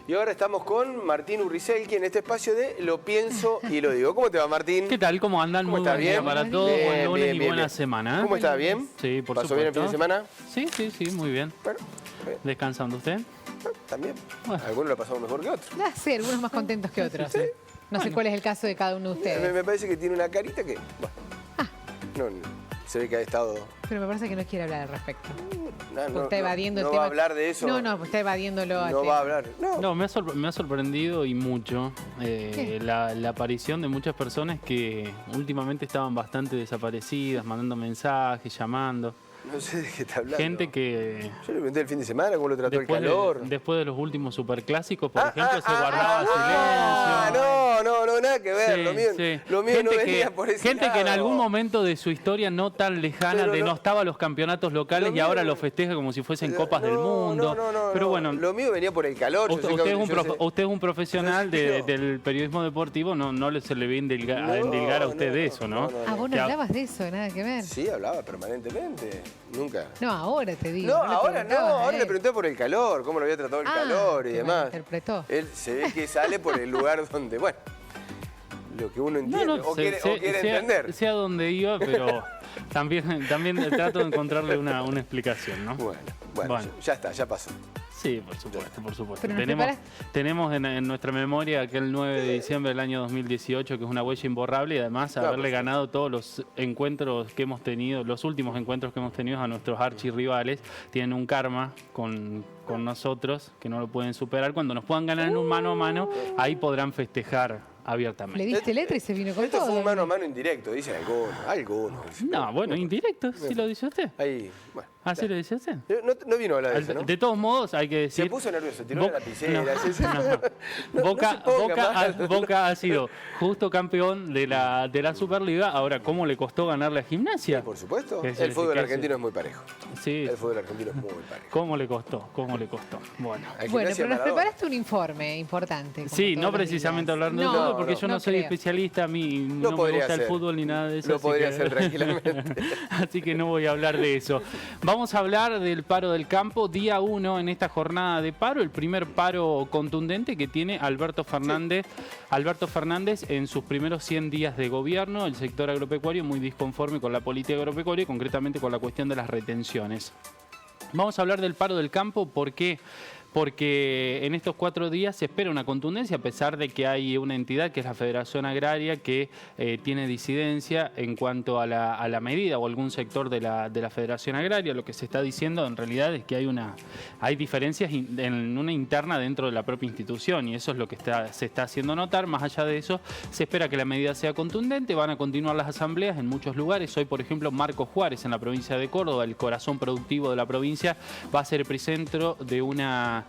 Y ahora estamos con Martín Urricelki en este espacio de Lo Pienso y Lo Digo. ¿Cómo te va, Martín? ¿Qué tal? ¿Cómo andan? ¿Cómo Muy estás? buen día ¿Bien? para todos. Bien, Buen lunes bien, y bien, buena bien. semana. ¿Cómo estás? ¿Bien? Sí, por ¿Pasó supuesto. bien el fin de semana? Sí, muy bien. Bueno, ¿Descansando usted? también. Bueno. Algunos lo pasamos mejor que otros. Sí, algunos más contentos que otros. Sí. No sé cuál es el caso de cada uno de ustedes. Me parece que tiene una carita que... Bueno, no, se ve que ha estado... Pero me parece que no quiere hablar al respecto. No, Está evadiendo el no tema. va a hablar de eso. No, pues está evadiéndolo. No va a hablar. No, me ha sorprendido y mucho la aparición de muchas personas que últimamente estaban bastante desaparecidas, mandando mensajes, llamando. No sé de qué está hablando. Gente que... Yo le pregunté el fin de semana cómo lo trató el calor. Después de los últimos superclásicos, por ejemplo, se guardaba silencio. No, nada que ver. Sí, Lo mío gente no venía por ese Gente que en lado. algún momento de su historia no tan lejana Pero denostaba los campeonatos locales y ahora los festeja como si fuesen copas del mundo. Pero bueno, lo mío venía por el calor. usted es un profesional del periodismo deportivo, no se le ve endilgar a usted de eso, ¿no? Vos no hablabas de eso, nada que ver. Sí, hablaba permanentemente. Nunca. No, ahora te digo. No, ahora le le pregunté por el calor, cómo lo había tratado el calor y te demás. malinterpretó. Él se ve que sale por el lugar donde, bueno, lo que uno entiende o quiere entender. Sea donde iba, pero también trato de encontrarle una explicación, ¿no? Bueno, ya está, ya pasó. Sí, por supuesto. Pero Tenemos en nuestra memoria aquel 9 de diciembre del año 2018, que es una huella imborrable, y además haberle ganado todos los encuentros que hemos tenido, los últimos encuentros que hemos tenido a nuestros archirrivales, tienen un karma con nosotros que no lo pueden superar. Cuando nos puedan ganar en un mano a mano, ahí podrán festejar abiertamente. Le diste letra y se vino con todo. Esto fue un mano a mano indirecto, dicen algunos. No, bueno, indirecto, sí lo dice usted. Ahí, bueno. ¿Así lo dice usted? No vino a hablar de eso, ¿no? De todos modos, hay que decir... Se puso nervioso, tiró la lapicera. Boca ha sido justo campeón de la Superliga. Ahora, ¿cómo le costó ganar la Gimnasia? Por supuesto. El fútbol argentino es muy parejo. Sí. El fútbol argentino es muy parejo. ¿Cómo le costó? Bueno, pero nos preparaste un informe importante. Sí, no precisamente hablar de todo, porque yo no soy especialista, a mí no me gusta el fútbol ni nada de eso. Lo podría hacer tranquilamente. Así que no voy a hablar de eso. Vamos a hablar del paro del campo, día 1 en esta jornada de paro, el primer paro contundente que tiene Alberto Fernández en sus primeros 100 días de gobierno. El sector agropecuario muy disconforme con la política agropecuaria y concretamente con la cuestión de las retenciones. Vamos a hablar del paro del campo, ¿por qué? Porque en estos 4 días se espera una contundencia, a pesar de que hay una entidad que es la Federación Agraria que tiene disidencia en cuanto a la medida o algún sector de la Federación Agraria. Lo que se está diciendo en realidad es que hay diferencias en una interna dentro de la propia institución, y eso es lo que se está haciendo notar. Más allá de eso, se espera que la medida sea contundente. Van a continuar las asambleas en muchos lugares. Hoy, por ejemplo, Marcos Juárez, en la provincia de Córdoba, el corazón productivo de la provincia, va a ser epicentro de una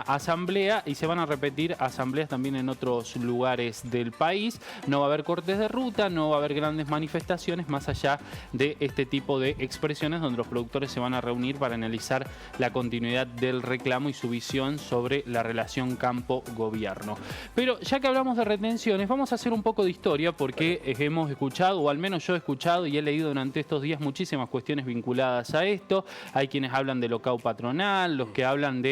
asamblea, y se van a repetir asambleas también en otros lugares del país. No va a haber cortes de ruta, no va a haber grandes manifestaciones más allá de este tipo de expresiones donde los productores se van a reunir para analizar la continuidad del reclamo y su visión sobre la relación campo-gobierno. Pero ya que hablamos de retenciones, vamos a hacer un poco de historia, porque hemos escuchado, o al menos yo he escuchado y he leído durante estos días muchísimas cuestiones vinculadas a esto. Hay quienes hablan de locao patronal, los que hablan de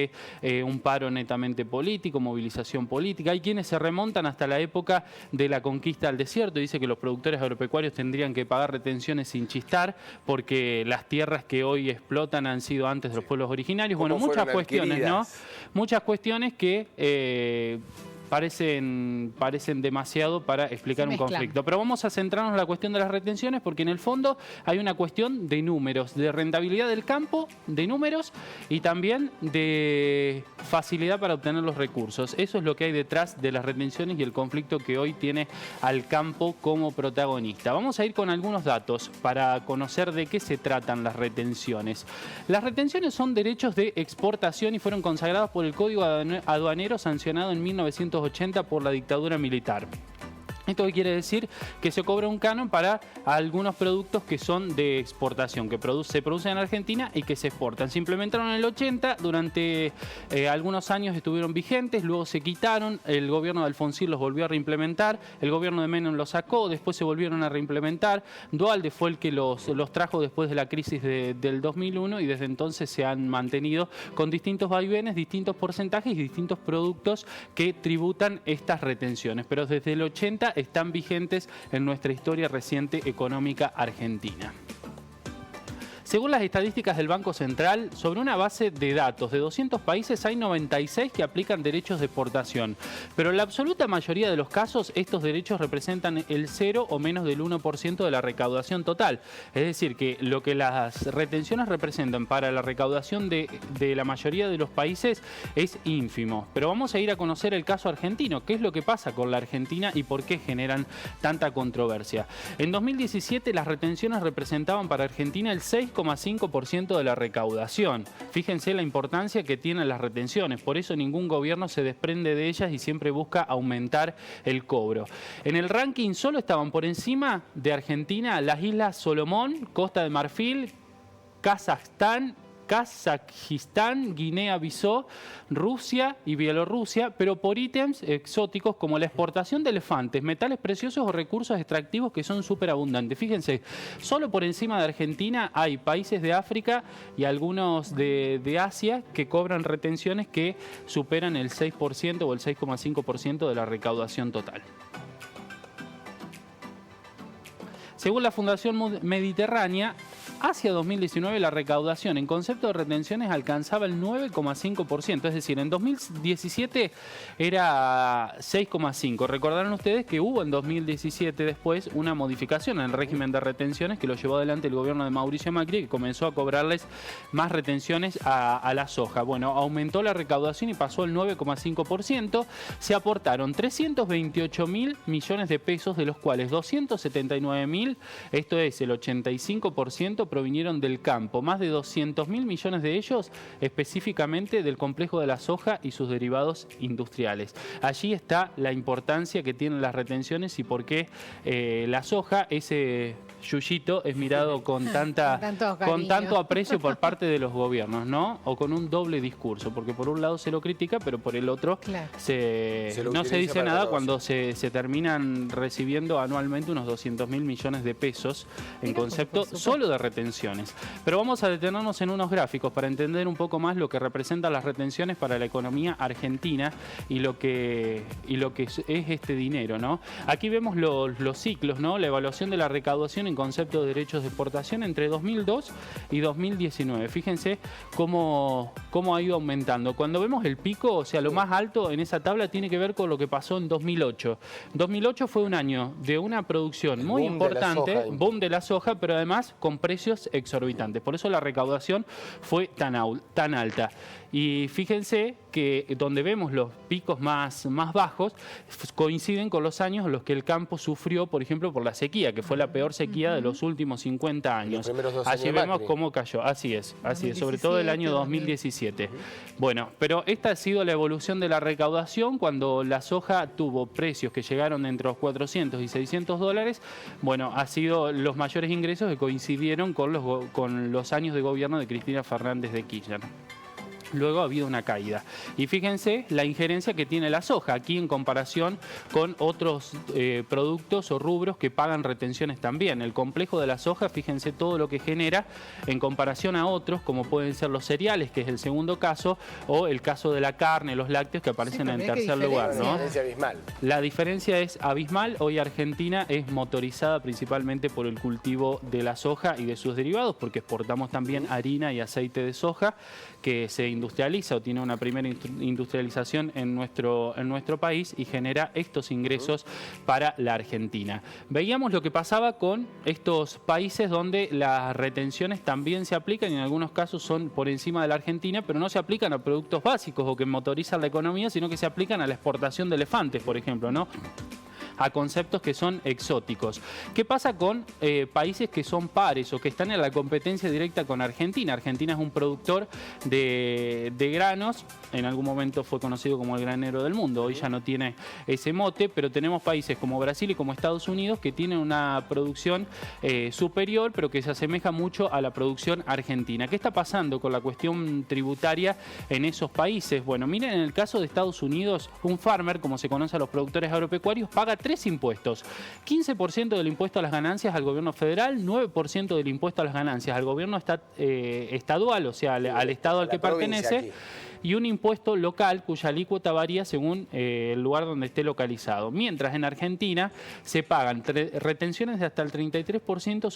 un paro netamente político, movilización política. Hay quienes se remontan hasta la época de la conquista al desierto y dice que los productores agropecuarios tendrían que pagar retenciones sin chistar porque las tierras que hoy explotan han sido antes de los pueblos originarios. Bueno, muchas cuestiones, ¿no? Muchas cuestiones que parecen demasiado para explicar un conflicto. Pero vamos a centrarnos en la cuestión de las retenciones, porque en el fondo hay una cuestión de números, de rentabilidad del campo, de números y también de facilidad para obtener los recursos. Eso es lo que hay detrás de las retenciones y el conflicto que hoy tiene al campo como protagonista. Vamos a ir con algunos datos para conocer de qué se tratan las retenciones. Las retenciones son derechos de exportación y fueron consagrados por el Código Aduanero sancionado en 1980 por la dictadura militar. Esto quiere decir que se cobra un canon para algunos productos que son de exportación, que se producen en Argentina y que se exportan. Se implementaron en el 80, durante algunos años estuvieron vigentes, luego se quitaron, el gobierno de Alfonsín los volvió a reimplementar, el gobierno de Menem los sacó, después se volvieron a reimplementar. Duhalde fue el que los trajo después de la crisis del 2001 y desde entonces se han mantenido con distintos vaivenes, distintos porcentajes y distintos productos que tributan estas retenciones. Pero desde el 80 están vigentes en nuestra historia reciente económica argentina. Según las estadísticas del Banco Central, sobre una base de datos de 200 países hay 96 que aplican derechos de exportación. Pero en la absoluta mayoría de los casos, estos derechos representan el 0 o menos del 1% de la recaudación total. Es decir, que lo que las retenciones representan para la recaudación de la mayoría de los países es ínfimo. Pero vamos a ir a conocer el caso argentino. ¿Qué es lo que pasa con la Argentina y por qué generan tanta controversia? En 2017 las retenciones representaban para Argentina el 6,5% de la recaudación. Fíjense la importancia que tienen las retenciones, por eso ningún gobierno se desprende de ellas y siempre busca aumentar el cobro. En el ranking solo estaban por encima de Argentina las Islas Solomón, Costa de Marfil, Kazajistán, Guinea-Bissau, Rusia y Bielorrusia, pero por ítems exóticos como la exportación de elefantes, metales preciosos o recursos extractivos que son súper abundantes. Fíjense, solo por encima de Argentina hay países de África y algunos de Asia que cobran retenciones que superan el 6% o el 6,5% de la recaudación total. Según la Fundación Mediterránea, hacia 2019 la recaudación en concepto de retenciones alcanzaba el 9,5%, es decir, en 2017 era 6,5%. Recordarán ustedes que hubo en 2017 después una modificación en el régimen de retenciones que lo llevó adelante el gobierno de Mauricio Macri, que comenzó a cobrarles más retenciones a la soja. Bueno, aumentó la recaudación y pasó al 9,5%. Se aportaron 328.000 millones de pesos, de los cuales 279.000, esto es el 85%, provinieron del campo. Más de 200.000 millones de ellos específicamente del complejo de la soja y sus derivados industriales. Allí está la importancia que tienen las retenciones y por qué la soja, ese yuyito, es mirado con tanto aprecio por parte de los gobiernos, ¿no? O con un doble discurso, porque por un lado se lo critica, pero por el otro no se dice nada cuando se terminan recibiendo anualmente unos 200.000 millones de pesos en concepto solo de retenciones. Pero vamos a detenernos en unos gráficos para entender un poco más lo que representan las retenciones para la economía argentina y lo que es este dinero, ¿no? Aquí vemos los ciclos, ¿no? La evaluación de la recaudación en concepto de derechos de exportación entre 2002 y 2019. Fíjense cómo ha ido aumentando. Cuando vemos el pico, o sea, lo más alto en esa tabla tiene que ver con lo que pasó en 2008. 2008 fue un año de una producción muy importante, boom de la soja, pero además con precios exorbitantes. Por eso la recaudación fue tan alta. Y fíjense que donde vemos los picos más bajos coinciden con los años en los que el campo sufrió, por ejemplo, por la sequía, que fue la peor sequía de los últimos 50 años. Allí vemos cómo cayó. Así es, sobre todo el año 2017. Bueno, pero esta ha sido la evolución de la recaudación cuando la soja tuvo precios que llegaron entre los 400 y 600 dólares. Bueno, ha sido los mayores ingresos que coincidieron con los años de gobierno de Cristina Fernández de Kirchner. Luego ha habido una caída. Y fíjense la injerencia que tiene la soja aquí en comparación con otros productos o rubros que pagan retenciones también. El complejo de la soja, fíjense todo lo que genera en comparación a otros, como pueden ser los cereales, que es el segundo caso, o el caso de la carne, los lácteos, que aparecen en tercer lugar, ¿no? La diferencia abismal. La diferencia es abismal. Hoy Argentina es motorizada principalmente por el cultivo de la soja y de sus derivados, porque exportamos también harina y aceite de soja, que se industrializa o tiene una primera industrialización en nuestro país y genera estos ingresos para la Argentina. Veíamos lo que pasaba con estos países donde las retenciones también se aplican y en algunos casos son por encima de la Argentina, pero no se aplican a productos básicos o que motorizan la economía, sino que se aplican a la exportación de elefantes, por ejemplo, ¿no? a conceptos que son exóticos. ¿Qué pasa con países que son pares o que están en la competencia directa con Argentina? Argentina es un productor de granos, en algún momento fue conocido como el granero del mundo, hoy ya no tiene ese mote, pero tenemos países como Brasil y como Estados Unidos que tienen una producción superior, pero que se asemeja mucho a la producción argentina. ¿Qué está pasando con la cuestión tributaria en esos países? Bueno, miren, en el caso de Estados Unidos, un farmer, como se conoce a los productores agropecuarios, paga 3 impuestos. 15% del impuesto a las ganancias al gobierno federal, 9% del impuesto a las ganancias al gobierno estadual, o sea, al estado al que pertenece, y un impuesto local cuya alícuota varía según el lugar donde esté localizado. Mientras en Argentina se pagan retenciones de hasta el 33%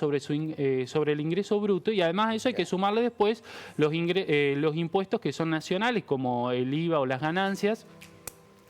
sobre el ingreso bruto, y además a eso hay que sumarle después los impuestos que son nacionales, como el IVA o las ganancias,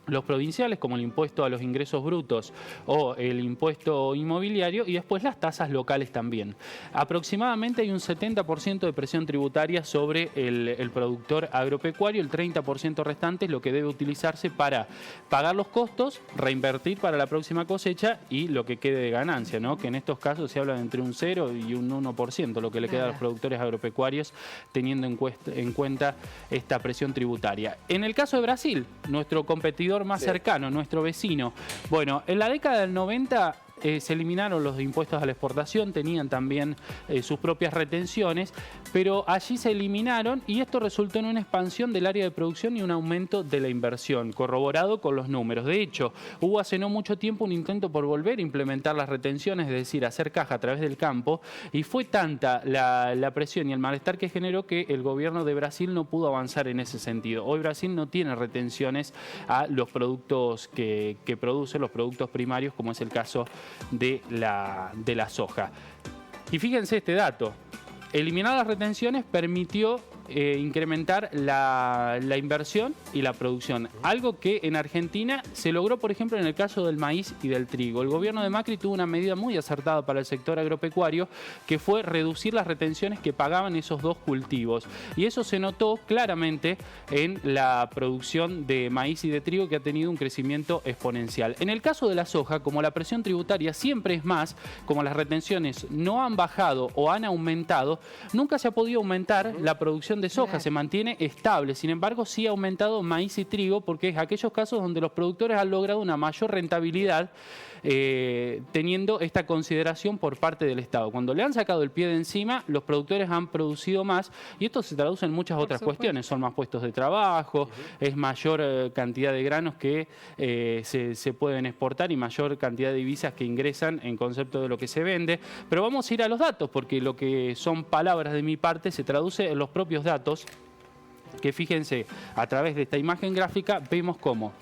los provinciales, como el impuesto a los ingresos brutos o el impuesto inmobiliario, y después las tasas locales también. Aproximadamente hay un 70% de presión tributaria sobre el productor agropecuario, el 30% restante es lo que debe utilizarse para pagar los costos, reinvertir para la próxima cosecha y lo que quede de ganancia, ¿no? Que en estos casos se habla de entre un 0 y un 1%, lo que le queda a los productores agropecuarios teniendo en cuenta esta presión tributaria. En el caso de Brasil, nuestro competidor más cercano, nuestro vecino. Bueno, en la década del 90 se eliminaron los impuestos a la exportación, tenían también sus propias retenciones, pero allí se eliminaron y esto resultó en una expansión del área de producción y un aumento de la inversión, corroborado con los números. De hecho, hubo hace no mucho tiempo un intento por volver a implementar las retenciones, es decir, hacer caja a través del campo, y fue tanta la presión y el malestar que generó que el gobierno de Brasil no pudo avanzar en ese sentido. Hoy Brasil no tiene retenciones a los productos que produce, los productos primarios, como es el caso de la soja. Y fíjense este dato, eliminar las retenciones permitió incrementar la inversión y la producción, algo que en Argentina se logró, por ejemplo, en el caso del maíz y del trigo. El gobierno de Macri tuvo una medida muy acertada para el sector agropecuario, que fue reducir las retenciones que pagaban esos dos cultivos, y eso se notó claramente en la producción de maíz y de trigo, que ha tenido un crecimiento exponencial. En el caso de la soja, como la presión tributaria siempre es más, como las retenciones no han bajado o han aumentado, nunca se ha podido aumentar la producción de soja, se mantiene estable. Sin embargo, sí ha aumentado maíz y trigo, porque es aquellos casos donde los productores han logrado una mayor rentabilidad teniendo esta consideración por parte del Estado. Cuando le han sacado el pie de encima, los productores han producido más, y esto se traduce en muchas otras cuestiones. Son más puestos de trabajo, es mayor cantidad de granos que se pueden exportar y mayor cantidad de divisas que ingresan en concepto de lo que se vende. Pero vamos a ir a los datos, porque lo que son palabras de mi parte se traduce en los propios datos, que fíjense, a través de esta imagen gráfica vemos cómo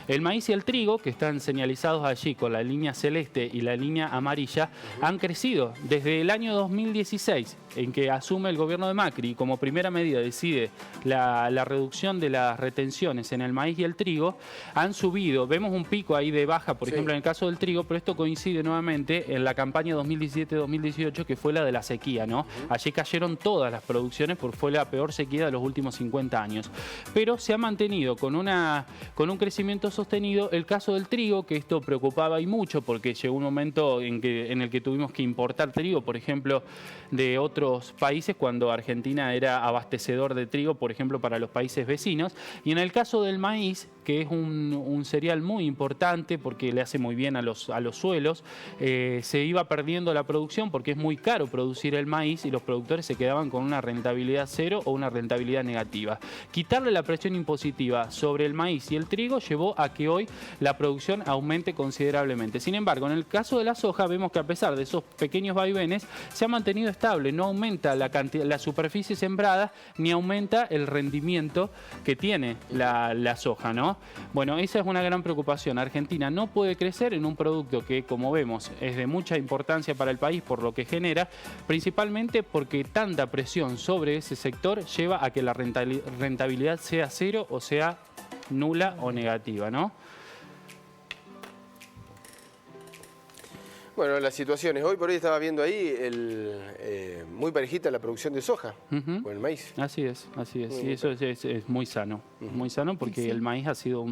el maíz y el trigo, que están señalizados allí con la línea celeste y la línea amarilla, han crecido desde el año 2016, en que asume el gobierno de Macri y como primera medida decide la reducción de las retenciones en el maíz y el trigo. Han subido, vemos un pico ahí de baja, por ejemplo, en el caso del trigo, pero esto coincide nuevamente en la campaña 2017-2018, que fue la de la sequía, ¿no? Allí cayeron todas las producciones porque fue la peor sequía de los últimos 50 años. Pero se ha mantenido con un crecimiento sostenido. El caso del trigo, que esto preocupaba y mucho, porque llegó un momento en el que tuvimos que importar trigo, por ejemplo, de otros países, cuando Argentina era abastecedor de trigo, por ejemplo, para los países vecinos. Y en el caso del maíz, que es un cereal muy importante porque le hace muy bien a los suelos, se iba perdiendo la producción porque es muy caro producir el maíz y los productores se quedaban con una rentabilidad cero o una rentabilidad negativa. Quitarle la presión impositiva sobre el maíz y el trigo llevó a que hoy la producción aumente considerablemente. Sin embargo, en el caso de la soja vemos que a pesar de esos pequeños vaivenes se ha mantenido estable, no aumenta la superficie sembrada ni aumenta el rendimiento que tiene la soja, ¿no? Bueno, esa es una gran preocupación. Argentina no puede crecer en un producto que, como vemos, es de mucha importancia para el país por lo que genera, principalmente porque tanta presión sobre ese sector lleva a que la rentabilidad sea cero o sea nula o negativa, ¿no? Bueno, las situaciones. Hoy por hoy estaba viendo ahí muy parejita la producción de soja con el maíz. Así es. Y eso es muy sano. Muy sano porque el maíz ha sido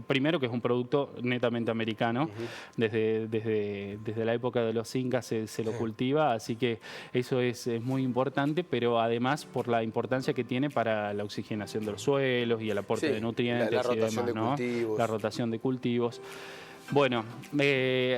primero que es un producto netamente americano. Desde la época de los incas se lo cultiva, así que eso es muy importante, pero además por la importancia que tiene para la oxigenación de los suelos y el aporte de nutrientes la y demás, ¿no? La rotación de cultivos. Bueno,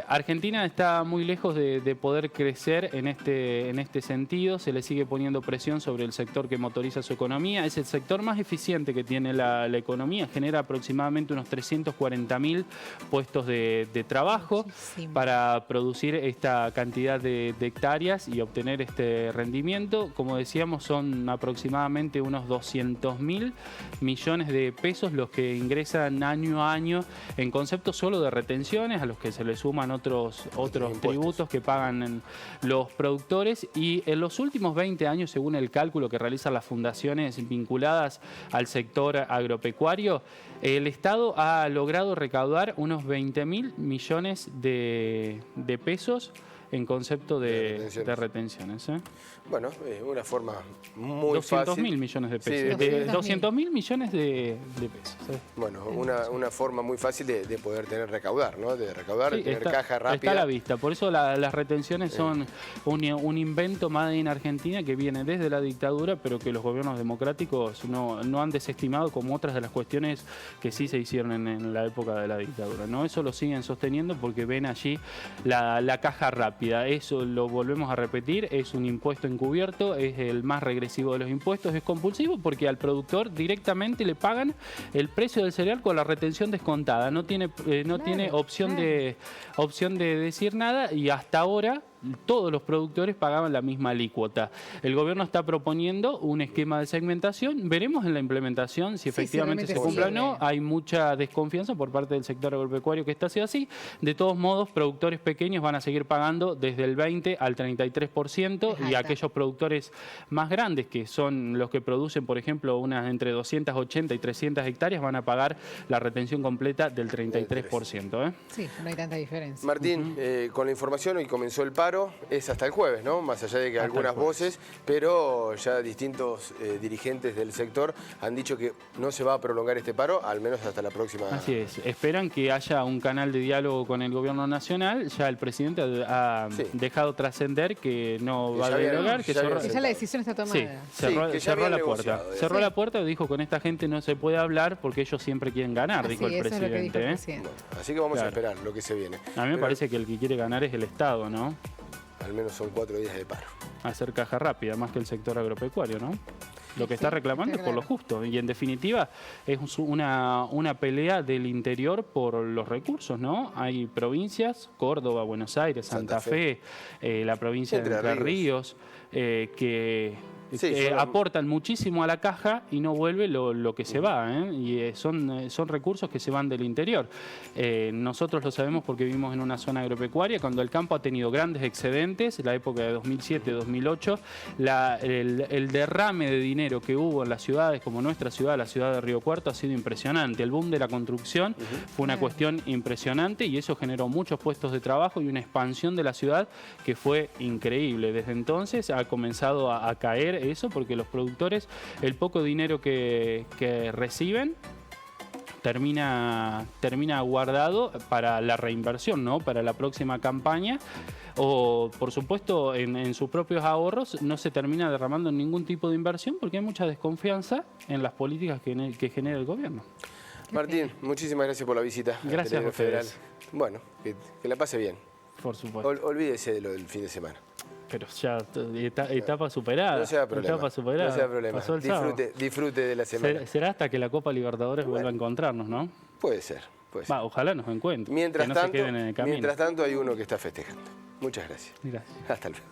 Argentina está muy lejos de poder crecer en este sentido. Se le sigue poniendo presión sobre el sector que motoriza su economía. Es el sector más eficiente que tiene la economía. Genera aproximadamente unos 340.000 puestos de trabajo para producir esta cantidad de hectáreas y obtener este rendimiento. Como decíamos, son aproximadamente unos 200.000 millones de pesos los que ingresan año a año en concepto solo de retención, a los que se le suman otros tributos que pagan los productores, y en los últimos 20 años, según el cálculo que realizan las fundaciones vinculadas al sector agropecuario, el Estado ha logrado recaudar unos 20.000 millones de pesos en concepto de retenciones. Bueno, una forma muy fácil. 200.000 millones de pesos. 200.000 millones de pesos. Bueno, una forma muy fácil de poder recaudar, ¿no? De recaudar, de tener caja rápida. Está a la vista. Por eso las retenciones son un invento made in Argentina que viene desde la dictadura, pero que los gobiernos democráticos no han desestimado, como otras de las cuestiones que sí se hicieron en la época de la dictadura, ¿no? Eso lo siguen sosteniendo porque ven allí la caja rápida. Eso lo volvemos a repetir, es un impuesto encubierto, es el más regresivo de los impuestos, es compulsivo porque al productor directamente le pagan el precio del cereal con la retención descontada, no tiene opción de decir nada, y hasta ahora todos los productores pagaban la misma alícuota. El gobierno está proponiendo un esquema de segmentación. Veremos en la implementación si efectivamente se cumple o no. Hay mucha desconfianza por parte del sector agropecuario que está así. De todos modos, productores pequeños van a seguir pagando desde el 20 al 33%, y aquellos productores más grandes, que son los que producen, por ejemplo, unas entre 280 y 300 hectáreas, van a pagar la retención completa del 33%. Sí, no hay tanta diferencia. Martín, con la información, hoy comenzó el paro. Es hasta el jueves, ¿no? Más allá de que algunas voces, pero ya distintos dirigentes del sector han dicho que no se va a prolongar este paro, al menos hasta la próxima. Así es. Esperan que haya un canal de diálogo con el gobierno nacional. Ya el presidente ha dejado trascender que no va a derogar. Que ya la decisión está tomada. Sí, cerró la puerta. Cerró la puerta y dijo: con esta gente no se puede hablar porque ellos siempre quieren ganar, dijo el presidente. Bueno, así que vamos a esperar lo que se viene. A mí me parece que el que quiere ganar es el Estado, ¿no? Al menos son 4 días de paro. Hacer caja rápida, más que el sector agropecuario, ¿no? Lo que está reclamando es por lo justo. Y en definitiva es una pelea del interior por los recursos, ¿no? Hay provincias, Córdoba, Buenos Aires, Santa Fe, la provincia de Entre Ríos, que aportan muchísimo a la caja y no vuelve lo que se va, y son recursos que se van del interior. Nosotros lo sabemos porque vivimos en una zona agropecuaria. Cuando el campo ha tenido grandes excedentes, en la época de 2007-2008, el derrame de dinero que hubo en las ciudades como nuestra ciudad, la ciudad de Río Cuarto, ha sido impresionante. El boom de la construcción fue una cuestión impresionante, y eso generó muchos puestos de trabajo y una expansión de la ciudad que fue increíble. Desde entonces ha comenzado a caer eso, porque los productores, el poco dinero que reciben termina guardado para la reinversión, ¿no? Para la próxima campaña, o por supuesto en sus propios ahorros. No se termina derramando en ningún tipo de inversión porque hay mucha desconfianza en las políticas que genera el gobierno. Martín, muchísimas gracias por la visita. Gracias a ustedes. Bueno, que la pase bien. Por supuesto. Olvídese de lo del fin de semana. Pero ya, etapa superada. No sea problema. Etapa superada. No sea problema. Pasó el sábado. Disfrute de la semana. Será hasta que la Copa Libertadores vuelva a encontrarnos, ¿no? Puede ser. Ojalá nos encuentren. Mientras que no se queden en el camino. Mientras tanto hay uno que está festejando. Muchas gracias. Gracias. Hasta luego.